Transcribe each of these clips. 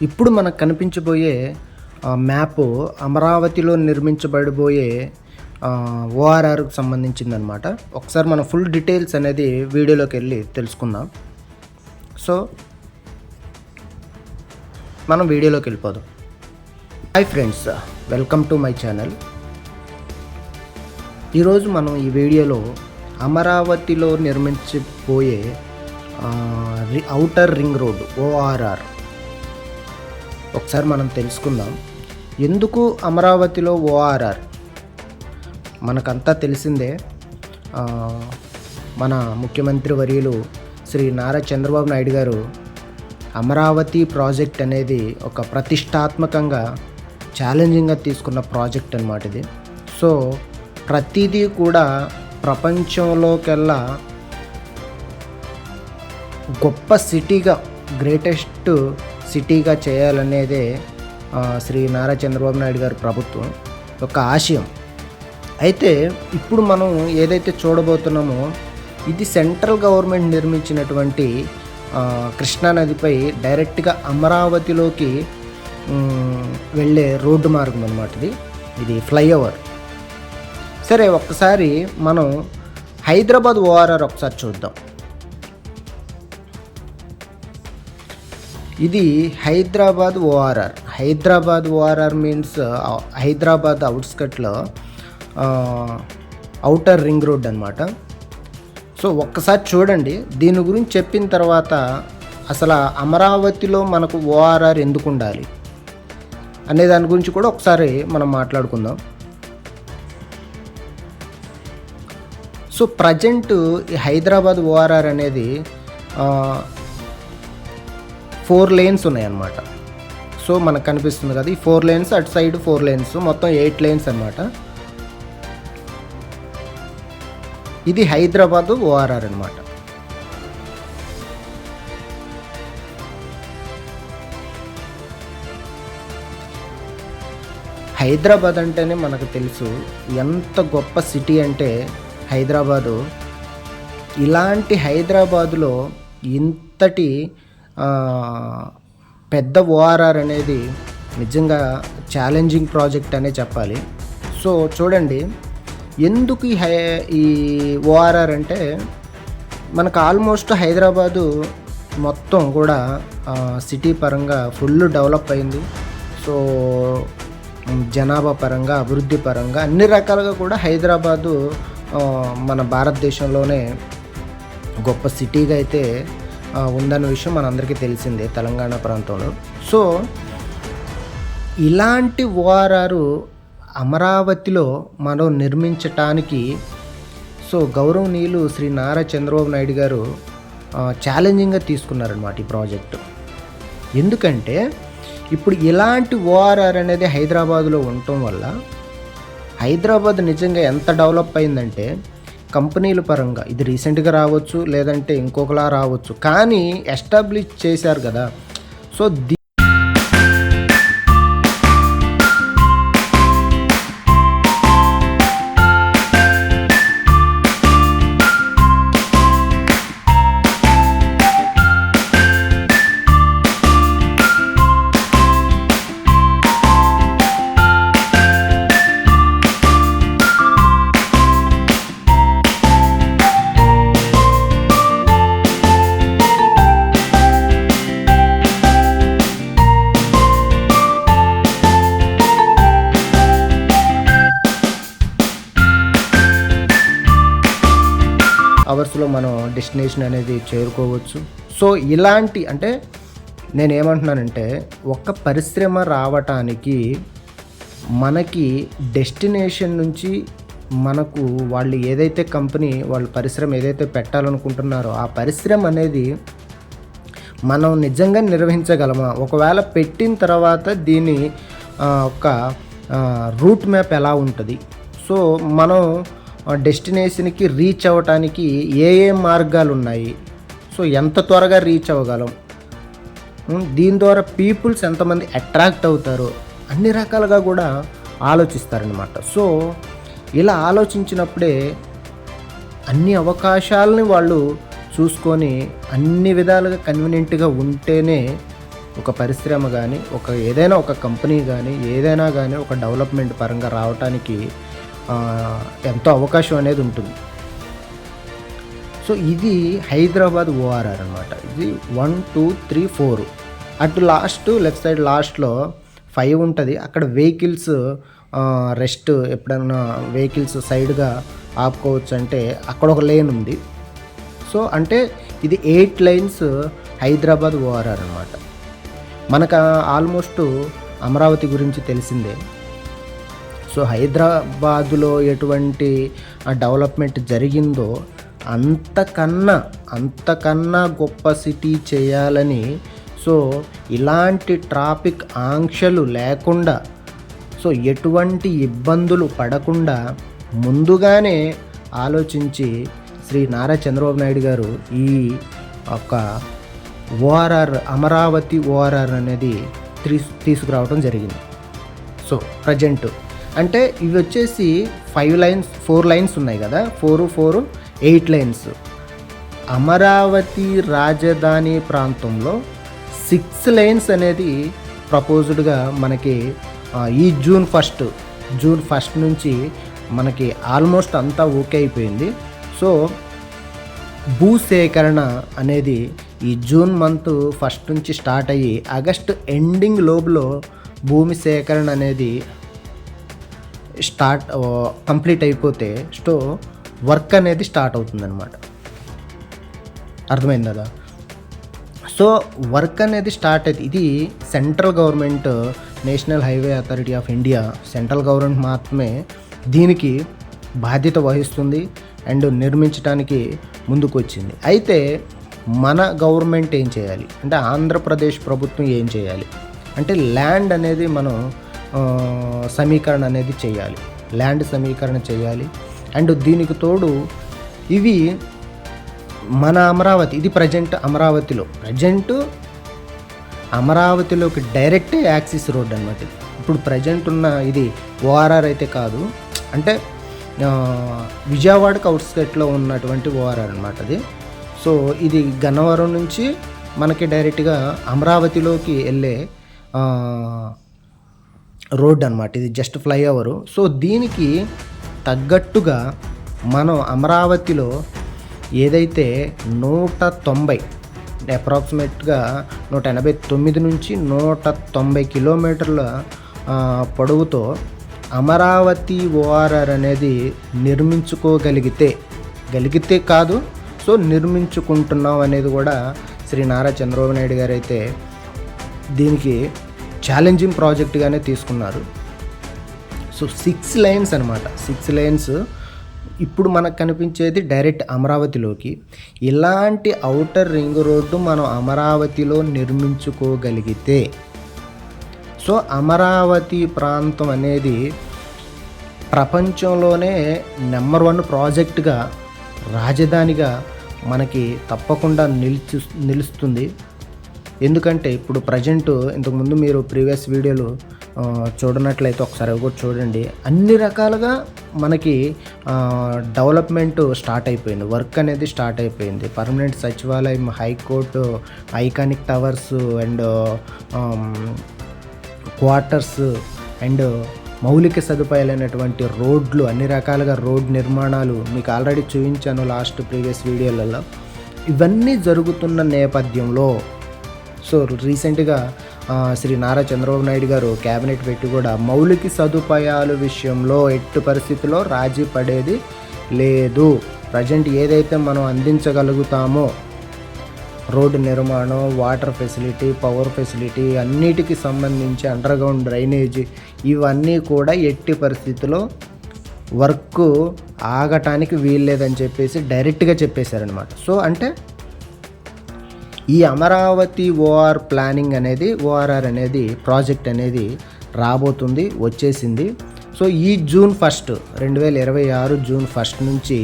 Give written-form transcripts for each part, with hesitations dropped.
ఇప్పుడు మనకు కనిపించబోయే మ్యాపు అమరావతిలో నిర్మించబడబోయే ఓఆర్ఆర్‌కి సంబంధించిందనమాట. ఒకసారి మనం ఫుల్ డీటెయిల్స్ అనేది వీడియోలోకెళ్ళి తెలుసుకుందాం. సో, మనం వీడియోలోకెళ్ళిపోదాం. Hi friends, welcome to my channel. ఈరోజు మనం ఈ వీడియోలో అమరావతిలో నిర్మించబోయే ఔటర్ రింగ్ రోడ్ ఓఆర్ఆర్ ఒకసారి మనం తెలుసుకుందాం. ఎందుకు అమరావతిలో ఓఆర్ఆర్? మనకంతా తెలిసిందే. మన ముఖ్యమంత్రి వర్యులు శ్రీ నారా చంద్రబాబు నాయుడు గారు అమరావతి ప్రాజెక్ట్ అనేది ఒక ప్రతిష్టాత్మకంగా ఛాలెంజింగ్గా తీసుకున్న ప్రాజెక్ట్ అన్నమాట ఇది. సో ప్రతిదీ కూడా ప్రపంచంలోకెల్లా గొప్ప సిటీగా, గ్రేటెస్ట్ సిటీగా చేయాలనేదే శ్రీ నారా చంద్రబాబు నాయుడు గారి ప్రభుత్వం యొక్క ఆశయం. అయితే ఇప్పుడు మనం ఏదైతే చూడబోతున్నామో ఇది సెంట్రల్ గవర్నమెంట్ నిర్మించినటువంటి కృష్ణానదిపై డైరెక్ట్గా అమరావతిలోకి వెళ్ళే రోడ్డు మార్గం అన్నమాట. ఇది ఫ్లైఓవర్. సరే, ఒక్కసారి మనం హైదరాబాద్ ఓఆర్ఆర్ ఒకసారి చూద్దాం. ఇది Hyderabad ORR. Hyderabad ORR means Hyderabad అవుట్స్కట్లో ఔటర్ రింగ్ రోడ్ అనమాట. సో ఒక్కసారి చూడండి. దీని గురించి చెప్పిన తర్వాత అసలు అమరావతిలో మనకు ఓఆర్ఆర్ ఎందుకు ఉండాలి అనే దాని గురించి కూడా ఒకసారి మనం మాట్లాడుకుందాం. సో ప్రజెంట్ ఈ హైదరాబాద్ ఓఆర్ఆర్ అనేది 4 lanes ఉన్నాయన్నమాట. సో మనకు కనిపిస్తుంది కదా, ఈ 4 lanes, అటు సైడ్ 4 lanes, మొత్తం 8 lanes అన్నమాట. ఇది హైదరాబాద్ ఓఆర్ఆర్ అన్నమాట. హైదరాబాద్ అంటేనే మనకు తెలుసు ఎంత గొప్ప సిటీ అంటే హైదరాబాదు. ఇలాంటి హైదరాబాదులో ఇంతటి పెద్ద ఓఆర్ఆర్ అనేది నిజంగా ఛాలెంజింగ్ ప్రాజెక్ట్ అనే చెప్పాలి. సో చూడండి, ఎందుకు ఈ ఓఆర్ఆర్ అంటే మనకు ఆల్మోస్ట్ హైదరాబాదు మొత్తం కూడా సిటీ పరంగా ఫుల్ డెవలప్ అయింది. సో జనాభా పరంగా, అభివృద్ధి పరంగా అన్ని రకాలుగా కూడా హైదరాబాదు మన భారతదేశంలోనే గొప్ప సిటీగా అయితే ఉందన్న విషయం మనందరికీ తెలిసిందే తెలంగాణ ప్రాంతంలో. సో ఇలాంటి ఓఆర్ఆర్ అమరావతిలో మనం నిర్మించటానికి సో గౌరవనీయులు శ్రీ నారా చంద్రబాబు నాయుడు గారు ఛాలెంజింగ్గా తీసుకున్నారన్నమాట ఈ ప్రాజెక్టు. ఎందుకంటే ఇప్పుడు ఇలాంటి ఓఆర్ఆర్ అనేది హైదరాబాదులో ఉండటం వల్ల హైదరాబాద్ నిజంగా ఎంత డెవలప్ అయిందంటే కంపెనీల పరంగా ఇది రీసెంట్గా రావచ్చు, లేదంటే ఇంకొకలా రావచ్చు, కానీ ఎస్టాబ్లిష్ చేశారు కదా. సో అవర్స్లో మనం డెస్టినేషన్ అనేది చేరుకోవచ్చు. సో ఇలాంటి అంటే నేనేమంటున్నానంటే ఒక పరిశ్రమ రావటానికి మనకి డెస్టినేషన్ నుంచి మనకు వాళ్ళు ఏదైతే కంపెనీ వాళ్ళు పరిశ్రమ ఏదైతే పెట్టాలనుకుంటున్నారో ఆ పరిశ్రమ అనేది మనం నిజంగా నిర్వహించగలమా, ఒకవేళ పెట్టిన తర్వాత దీని ఒక రూట్ మ్యాప్ ఎలా ఉంటుంది, సో మనం డెస్టినేషన్కి రీచ్ అవ్వటానికి ఏ మార్గాలు ఉన్నాయి, సో ఎంత త్వరగా రీచ్ అవ్వగలం, దీని ద్వారా పీపుల్స్ ఎంతమంది అట్రాక్ట్ అవుతారో అన్ని రకాలుగా కూడా ఆలోచిస్తారనమాట. సో ఇలా ఆలోచించినప్పుడే అన్ని అవకాశాలని వాళ్ళు చూసుకొని అన్ని విధాలుగా కన్వీనియంట్గా ఉంటేనే ఒక పరిశ్రమ కానీ, ఏదైనా ఒక కంపెనీ కానీ, ఏదైనా కానీ ఒక డెవలప్మెంట్ పరంగా రావటానికి ఎంతో అవకాశం అనేది ఉంటుంది. సో ఇది హైదరాబాద్ ఓఆర్ఆర్ అనమాట. ఇది 1, 2, 3, 4 అటు లెఫ్ట్ సైడ్ లాస్ట్లో 5 ఉంటుంది. అక్కడ వెహికల్స్ రెస్ట్ ఎప్పుడన్నా వెహికల్స్ సైడ్గా ఆపుకోవచ్చు అంటే అక్కడ ఒక లేన్ ఉంది. సో అంటే ఇది 8 లైన్స్ హైదరాబాద్ ఓఆర్ఆర్ అనమాట. మనకు ఆల్మోస్ట్ అమరావతి గురించి తెలిసిందే. సో హైదరాబాదులో ఎటువంటి డెవలప్మెంట్ జరిగిందో అంతకన్నా గొప్ప సిటీ చేయాలని, సో ఇలాంటి ట్రాఫిక్ ఆంక్షలు లేకుండా, సో ఎటువంటి ఇబ్బందులు పడకుండా ముందుగానే ఆలోచించి శ్రీ నారా చంద్రబాబు నాయుడు గారు ఈ ఒక అమరావతి ఓఆర్ఆర్ అనేది తీసుకురావడం జరిగింది. సో ప్రజెంట్ అంటే ఇవి వచ్చేసి 4 లైన్స్ ఉన్నాయి కదా, 4, 8 లైన్స్. అమరావతి రాజధాని ప్రాంతంలో 6 లైన్స్ అనేది ప్రపోజ్డ్గా మనకి ఈ జూన్ ఫస్ట్ నుంచి మనకి ఆల్మోస్ట్ అంతా ఓకే అయిపోయింది. సో భూసేకరణ అనేది ఈ జూన్ మంత్ 1 నుంచి స్టార్ట్ అయ్యి ఆగస్టు ఎండింగ్ లోపల భూమి సేకరణ అనేది కంప్లీట్ అయిపోతే వర్క్ అనేది స్టార్ట్ అవుతుందన్నమాట. అర్థమైంది కదా? సో వర్క్ అనేది స్టార్ట్ అయితే ఇది central government, national highway authority of India, central government మాత్రమే దీనికి బాధ్యత వహిస్తుంది అండ్ నిర్మించడానికి ముందుకు వచ్చింది. అయితే మన గవర్నమెంట్ ఏం చేయాలి అంటే, ఆంధ్రప్రదేశ్ ప్రభుత్వం ఏం చేయాలి అంటే, ల్యాండ్ అనేది మనం సమీకరణ అనేది చేయాలి. ల్యాండ్ సమీకరణ చేయాలి. అండ్ దీనికి తోడు ఇవి మన అమరావతి, ఇది అమరావతిలోకి డైరెక్ట్ యాక్సిస్ రోడ్ అనమాట. ఇప్పుడు ప్రజెంట్ ఉన్న ఇది ఓఆర్ఆర్ అయితే కాదు, అంటే విజయవాడకు అవుట్స్కట్లో ఉన్నటువంటి ఓఆర్ఆర్ అనమాట అది. సో ఇది గన్నవరం నుంచి మనకి డైరెక్ట్గా అమరావతిలోకి వెళ్ళే రోడ్ అనమాట. ఇది జస్ట్ ఫ్లైఓవరు. సో దీనికి తగ్గట్టుగా మనం అమరావతిలో ఏదైతే 190 అప్రాక్సిమేట్గా 189 నుంచి 190 కిలోమీటర్ల పొడవుతో అమరావతి ఓఆర్ఆర్ అనేది నిర్మించుకోగలిగితే కాదు, సో నిర్మించుకుంటున్నాం అనేది కూడా శ్రీ నారా చంద్రబాబు నాయుడు గారు అయితే దీనికి ఛాలెంజింగ్ ప్రాజెక్ట్గానే తీసుకున్నారు. సో 6 లైన్స్ అనమాట. 6 లైన్స్ ఇప్పుడు మనకు కనిపించేది డైరెక్ట్ అమరావతిలోకి. ఇలాంటి ఔటర్ రింగ్ రోడ్డు మనం అమరావతిలో నిర్మించుకోగలిగితే, సో అమరావతి ప్రాంతం అనేది ప్రపంచంలోనే నెంబర్ 1 ప్రాజెక్టుగా, రాజధానిగా మనకి తప్పకుండా నిలుస్తుంది. ఎందుకంటే ఇప్పుడు ప్రజెంట్, ఇంతకుముందు మీరు ప్రీవియస్ వీడియోలు చూడనట్లయితే ఒకసారి కూడా చూడండి. అన్ని రకాలుగా మనకి డెవలప్మెంట్ స్టార్ట్ అయిపోయింది, వర్క్ అనేది స్టార్ట్ అయిపోయింది. పర్మనెంట్ సచివాలయం, high court, iconic towers and quarters and మౌలిక సదుపాయాలైనటువంటి రోడ్లు, అన్ని రకాలుగా రోడ్ నిర్మాణాలు మీకు ఆల్రెడీ చూపించాను లాస్ట్ ప్రీవియస్ వీడియోలలో. ఇవన్నీ జరుగుతున్న నేపథ్యంలో సో రీసెంట్గా శ్రీ నారా చంద్రబాబు నాయుడు గారు క్యాబినెట్ పెట్టి కూడా మౌలిక సదుపాయాల విషయంలో ఎట్టి పరిస్థితిలో రాజీ పడేది లేదు. ప్రజెంట్ ఏదైతే మనం అందించగలుగుతామో రోడ్డు నిర్మాణం, వాటర్ ఫెసిలిటీ, పవర్ ఫెసిలిటీ అన్నిటికీ సంబంధించి అండర్గ్రౌండ్ డ్రైనేజీ ఇవన్నీ కూడా ఎట్టి పరిస్థితిలో వర్క్ ఆగటానికి వీల్లేదని చెప్పేసి డైరెక్ట్గా చెప్పేశారనమాట. సో అంటే ఈ అమరావతి ఓఆర్ఆర్ అనేది ప్రాజెక్ట్ అనేది రాబోతుంది, వచ్చేసింది. సో ఈ జూన్ 1, 2026 జూన్ 1 నుంచి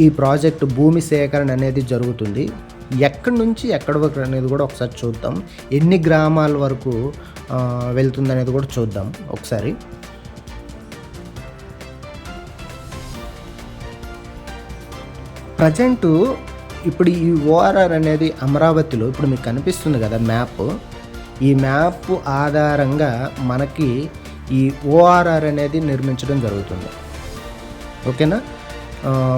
ఈ ప్రాజెక్టు భూమి సేకరణ అనేది జరుగుతుంది. ఎక్కడి నుంచి ఎక్కడి వరకు అనేది కూడా ఒకసారి చూద్దాం. ఎన్ని గ్రామాల వరకు వెళ్తుంది అనేది కూడా చూద్దాం ఒకసారి. ప్రజెంటు ఇప్పుడు ఈ ఓఆర్ఆర్ అనేది అమరావతిలో ఇప్పుడు మీకు కనిపిస్తుంది కదా మ్యాప్. ఈ మ్యాప్ ఆధారంగా మనకి ఈ ఓఆర్ఆర్ అనేది నిర్మించడం జరుగుతుంది. ఓకేనా.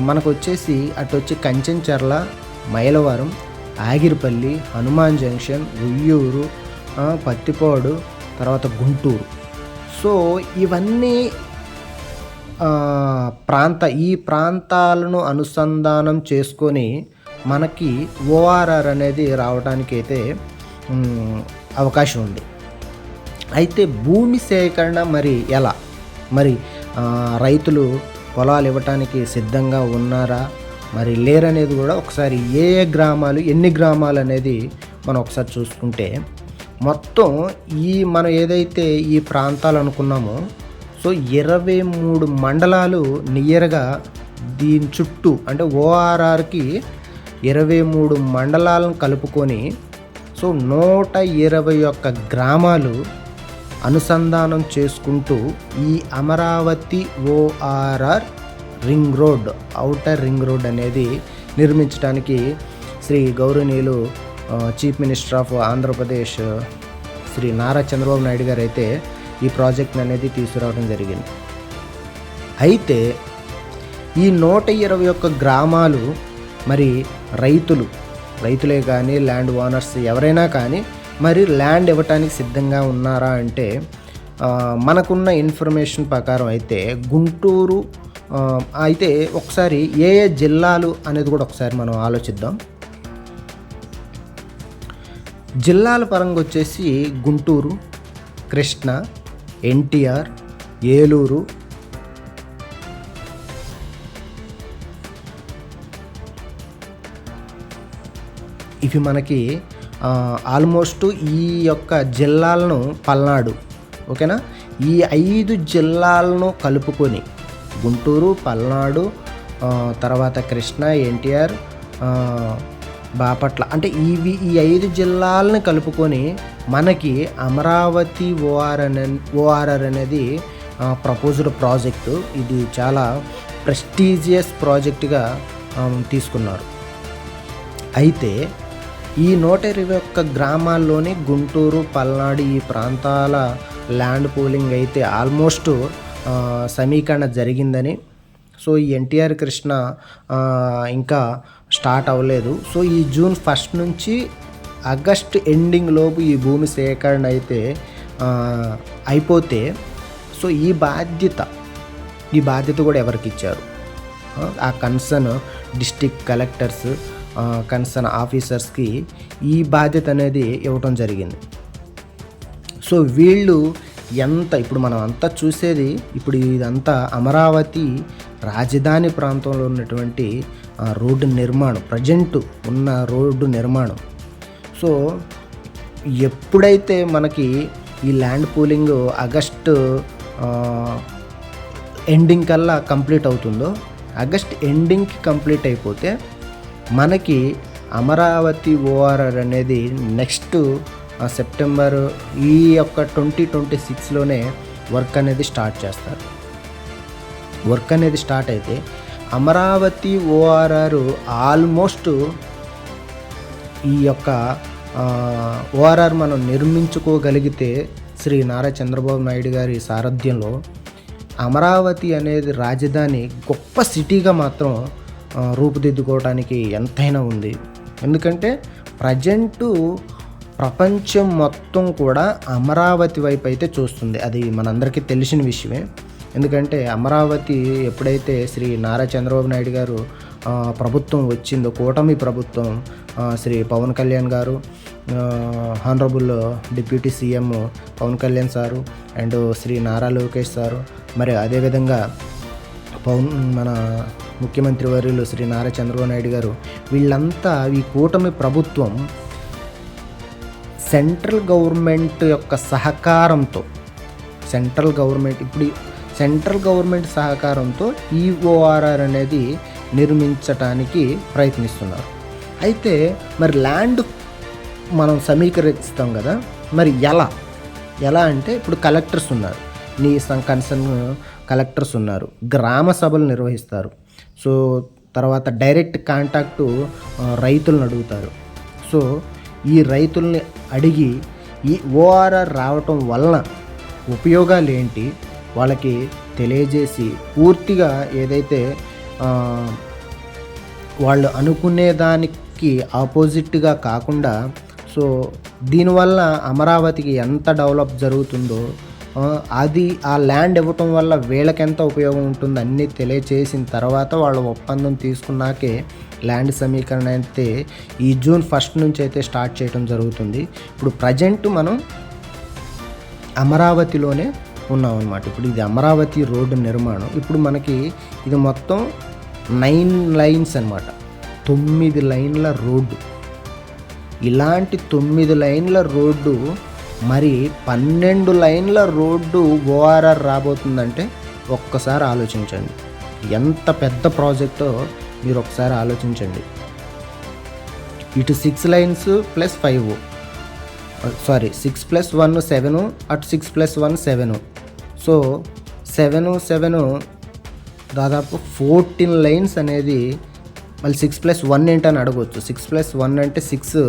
మనకు వచ్చేసి అటు వచ్చి కంచెంచర్ల, మైలవరం, ఆగిరిపల్లి, హనుమాన్ జంక్షన్, ఉయ్యూరు, పత్తిపాడు, తర్వాత గుంటూరు. సో ఇవన్నీ ఈ ప్రాంతాలను అనుసంధానం చేసుకొని మనకి ఓఆర్ఆర్ అనేది రావడానికి అయితే అవకాశం ఉంది. అయితే భూమి సేకరణ ఎలా రైతులు పొలాలు ఇవ్వటానికి సిద్ధంగా ఉన్నారా లేరనేది కూడా ఒకసారి ఏ గ్రామాలు ఎన్ని గ్రామాలు అనేది మనం ఒకసారి చూసుకుంటే, మొత్తం మనం ఏదైతే ఈ ప్రాంతాలు అనుకున్నామో సో 23 మండలాలు నియర్గా దీని చుట్టూ, అంటే ఓఆర్ఆర్కి 23 మండలాలను కలుపుకొని సో 121 గ్రామాలు అనుసంధానం చేసుకుంటూ ఈ Amaravati ORR ring road, outer ring road అనేది నిర్మించడానికి శ్రీ గౌరవనీయులు chief minister of Andhra Pradesh Shri Nara Chandrababu Naidu garu అయితే ఈ ప్రాజెక్ట్ అనేది తీసుకురావడం జరిగింది. అయితే ఈ 121 గ్రామాలు రైతులే కానీ ల్యాండ్ ఓనర్స్ ఎవరైనా కానీ ల్యాండ్ ఇవ్వటానికి సిద్ధంగా ఉన్నారా అంటే, మనకున్న ఇన్ఫర్మేషన్ ప్రకారం అయితే గుంటూరు, అయితే ఒకసారి ఏ జిల్లాలు అనేది కూడా ఒకసారి మనం ఆలోచిద్దాం. జిల్లాల పరంగా వచ్చేసి గుంటూరు, కృష్ణా, ఎన్టీఆర్, ఏలూరు, ఇవి మనకి ఆల్మోస్ట్ ఈ యొక్క జిల్లాలను పల్నాడు, ఓకేనా, ఈ 5 జిల్లాలను కలుపుకొని గుంటూరు, పల్నాడు, తర్వాత కృష్ణా, ఎన్టీఆర్, బాపట్ల, అంటే ఈ 5 జిల్లాలను కలుపుకొని మనకి అమరావతి ఓఆర్ఆర్ అనేది ప్రపోజ్డ్ ప్రాజెక్టు. ఇది చాలా ప్రెస్టీజియస్ ప్రాజెక్టుగా తీసుకున్నారు. అయితే ఈ 121 గ్రామాల్లోని గుంటూరు, పల్నాడు ఈ ప్రాంతాల ల్యాండ్ పూలింగ్ అయితే ఆల్మోస్ట్ సమీకరణ జరిగిందని, సో ఈ ఎన్టీఆర్, కృష్ణ ఇంకా స్టార్ట్ అవ్వలేదు. సో ఈ జూన్ 1 నుంచి ఆగస్ట్ ఎండింగ్ లోపు ఈ భూమి సేకరణ అయితే అయిపోతే, సో ఈ బాధ్యత కూడా ఎవరికి ఇచ్చారు? ఆ కన్సర్న్ డిస్ట్రిక్ట్ కలెక్టర్స్, కన్సర్న్ ఆఫీసర్స్కి ఈ బాధ్యత అనేది ఇవ్వటం జరిగింది. సో వీళ్ళు ఇప్పుడు మనం అంతా చూసేది, ఇప్పుడు ఇదంతా అమరావతి రాజధాని ప్రాంతంలో ఉన్నటువంటి రోడ్డు నిర్మాణం, ప్రజెంట్ ఉన్న రోడ్డు నిర్మాణం. సో ఎప్పుడైతే మనకి ఈ ల్యాండ్ పూలింగ్ ఆగస్ట్ ఎండింగ్ కల్లా కంప్లీట్ అవుతుందో, ఆగస్ట్ ఎండింగ్కి కంప్లీట్ అయిపోతే మనకి అమరావతి ఓఆర్ఆర్ అనేది నెక్స్ట్ సెప్టెంబర్ ఈ యొక్క 2026లోనే వర్క్ అనేది స్టార్ట్ చేస్తారు. వర్క్ అనేది స్టార్ట్ అయితే అమరావతి ఓఆర్ఆర్ ఆల్మోస్ట్ ఈ యొక్క ఓఆర్ఆర్ మనం నిర్మించుకోగలిగితే శ్రీ నారా చంద్రబాబు నాయుడు గారి సారథ్యంలో అమరావతి అనేది రాజధాని గొప్ప సిటీగా మాత్రం రూపుదిద్దుకోవడానికి ఎంతైనా ఉంది. ఎందుకంటే ప్రజెంటు ప్రపంచం మొత్తం కూడా అమరావతి వైపు అయితే చూస్తుంది. అది మనందరికీ తెలిసిన విషయమే. ఎందుకంటే అమరావతి ఎప్పుడైతే శ్రీ నారా చంద్రబాబు నాయుడు గారు ప్రభుత్వం వచ్చిందో, కూటమి ప్రభుత్వం, Shri Pawan Kalyan garu, honourable deputy CM Pawan Kalyan sir and Shri Nara Lokesh sir, అదేవిధంగా మన ముఖ్యమంత్రి వర్యులు శ్రీ నారా చంద్రబాబు నాయుడు గారు, వీళ్ళంతా ఈ కూటమి ప్రభుత్వం సెంట్రల్ గవర్నమెంట్ యొక్క సహకారంతో, సెంట్రల్ గవర్నమెంట్ సహకారంతో ఈ ఓఆర్ఆర్ అనేది నిర్మించటానికి ప్రయత్నిస్తున్నారు. అయితే ల్యాండ్ మనం సమీకరిస్తాం కదా, ఎలా అంటే ఇప్పుడు కలెక్టర్స్ ఉన్నారు, కన్సర్న్ కలెక్టర్స్ ఉన్నారు, గ్రామ సభలు నిర్వహిస్తారు. సో తర్వాత డైరెక్ట్ కాంటాక్టు రైతులను అడుగుతారు. సో ఈ రైతుల్ని అడిగి ఈ ఓఆర్ఆర్ రావటం వలన ఉపయోగాలు ఏంటి వాళ్ళకి తెలియజేసి పూర్తిగా ఏదైతే వాళ్ళు అనుకునే దానికి ఆపోజిట్గా కాకుండా సో దీనివల్ల అమరావతికి ఎంత డెవలప్ జరుగుతుందో అది ఆ ల్యాండ్ ఇవ్వటం వల్ల వీళ్ళకి ఎంత ఉపయోగం ఉంటుందో అన్నీ తెలియచేసిన తర్వాత వాళ్ళు ఒప్పందం తీసుకున్నాకే ల్యాండ్ సమీకరణ అయితే ఈ జూన్ 1 నుంచి అయితే స్టార్ట్ చేయడం జరుగుతుంది. ఇప్పుడు ప్రజెంట్ మనం అమరావతిలోనే ఉన్నాం అన్నమాట. ఇప్పుడు ఇది అమరావతి రోడ్డు నిర్మాణం. ఇప్పుడు మనకి ఇది మొత్తం 9 లైన్స్ అన్నమాట. 9 లైన్ల రోడ్డు. ఇలాంటి 9 లైన్ల రోడ్డు మరి 12 లైన్ల రోడ్డు ఓఆర్ఆర్ రాబోతుందంటే ఒక్కసారి ఆలోచించండి. ఎంత పెద్ద ప్రాజెక్టో మీరు ఒకసారి ఆలోచించండి. ఇటు 6 లైన్స్ ప్లస్ 5 6 + 1 7, అటు 6 + 1 7. సో 7 దాదాపు 14 లైన్స్ అనేది. మళ్ళీ 6 + 1 ఏంటని అడగవచ్చు. 6 + 1 అంటే 6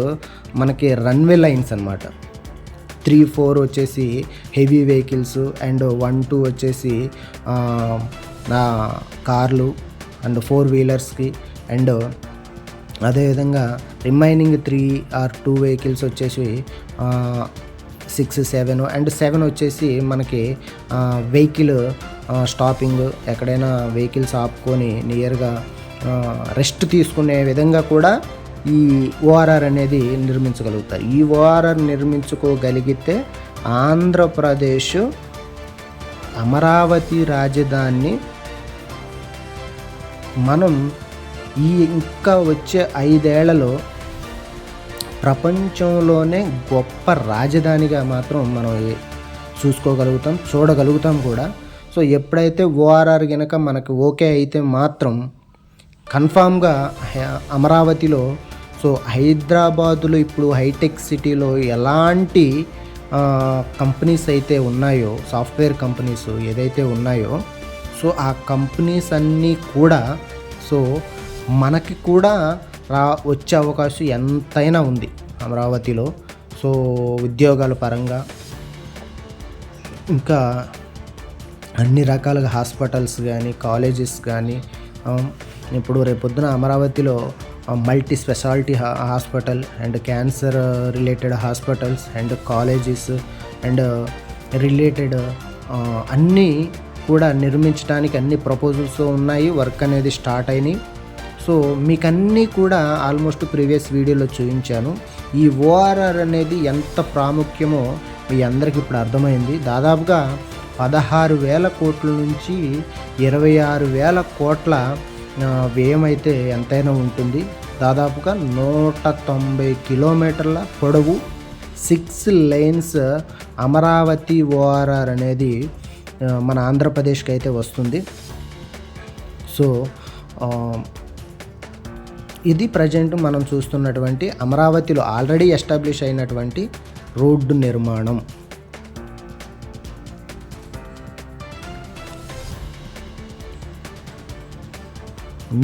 మనకి రన్వే లైన్స్ అనమాట. 3, 4 వచ్చేసి హెవీ వెహికల్స్ అండ్ 1, 2 వచ్చేసి కార్లు అండ్ 4 వీలర్స్కి అండ్ అదేవిధంగా రిమైనింగ్ 3 or 2 వెహికల్స్ వచ్చేసి 6, 7 అండ్ 7 వచ్చేసి మనకి వెహికల్ స్టాపింగ్ ఎక్కడైనా వెహికల్స్ ఆపుకొని నియర్గా రెస్ట్ తీసుకునే విధంగా కూడా ఈ ఓఆర్ఆర్ అనేది నిర్మించగలుగుతారు. ఈ ఓఆర్ఆర్ నిర్మించుకోగలిగితే ఆంధ్రప్రదేశ్ అమరావతి రాజధాని మనం ఈ ఇంకా వచ్చే 5 ఏళ్లలో ప్రపంచంలోనే గొప్ప రాజధానిగా మాత్రం మనం చూడగలుగుతాం కూడా. సో ఎప్పుడైతే ఓఆర్ఆర్ కనుక మనకు ఓకే అయితే మాత్రం కన్ఫామ్గా అమరావతిలో సో హైదరాబాదులో ఇప్పుడు హైటెక్ సిటీలో ఎలాంటి కంపెనీస్ అయితే ఉన్నాయో, సాఫ్ట్వేర్ కంపెనీస్ ఏదైతే ఉన్నాయో సో ఆ కంపెనీస్ అన్నీ కూడా సో మనకి కూడా వచ్చే అవకాశం ఎంతైనా ఉంది అమరావతిలో. సో ఉద్యోగాల పరంగా ఇంకా అన్ని రకాలుగా హాస్పిటల్స్ కానీ కాలేజెస్ కానీ ఇప్పుడు రేపొద్దున అమరావతిలో multi speciality hospital and cancer related hospitals and colleges and related అన్నీ కూడా నిర్మించడానికి అన్ని ప్రపోజల్స్ ఉన్నాయి. వర్క్ అనేది స్టార్ట్ అయినాయి. సో మీకు అన్నీ కూడా ఆల్మోస్ట్ ప్రీవియస్ వీడియోలో చూపించాను. ఈ ఓఆర్ఆర్ అనేది ఎంత ప్రాముఖ్యమో మీ అందరికీ ఇప్పుడు అర్థమైంది. దాదాపుగా 16,000 కోట్ల నుంచి 26,000 కోట్ల వ్యయం అయితే ఎంతైనా ఉంటుంది. దాదాపుగా 190 కిలోమీటర్ల పొడవు 6 లైన్స్ అమరావతి ఓఆర్ఆర్ అనేది మన ఆంధ్రప్రదేశ్కి అయితే వస్తుంది. సో ఇది ప్రజెంట్ మనం చూస్తున్నటువంటి అమరావతిలో ఆల్రెడీ ఎస్టాబ్లిష్ అయినటువంటి రోడ్డు నిర్మాణం.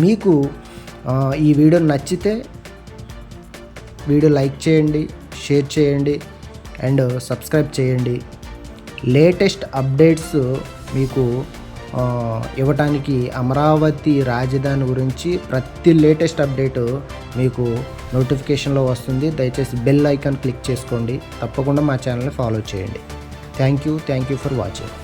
మీకు ఈ వీడియో నచ్చితే వీడియో లైక్ చేయండి, షేర్ చేయండి అండ్ సబ్స్క్రైబ్ చేయండి. లేటెస్ట్ అప్డేట్స్ మీకు ఇవ్వటానికి అమరావతి రాజధాని గురించి ప్రతి లేటెస్ట్ అప్డేటు మీకు నోటిఫికేషన్లో వస్తుంది. దయచేసి బెల్ ఐకాన్ క్లిక్ చేసుకోండి. తప్పకుండా మా ఛానల్ని ఫాలో చేయండి. Thank you for watching.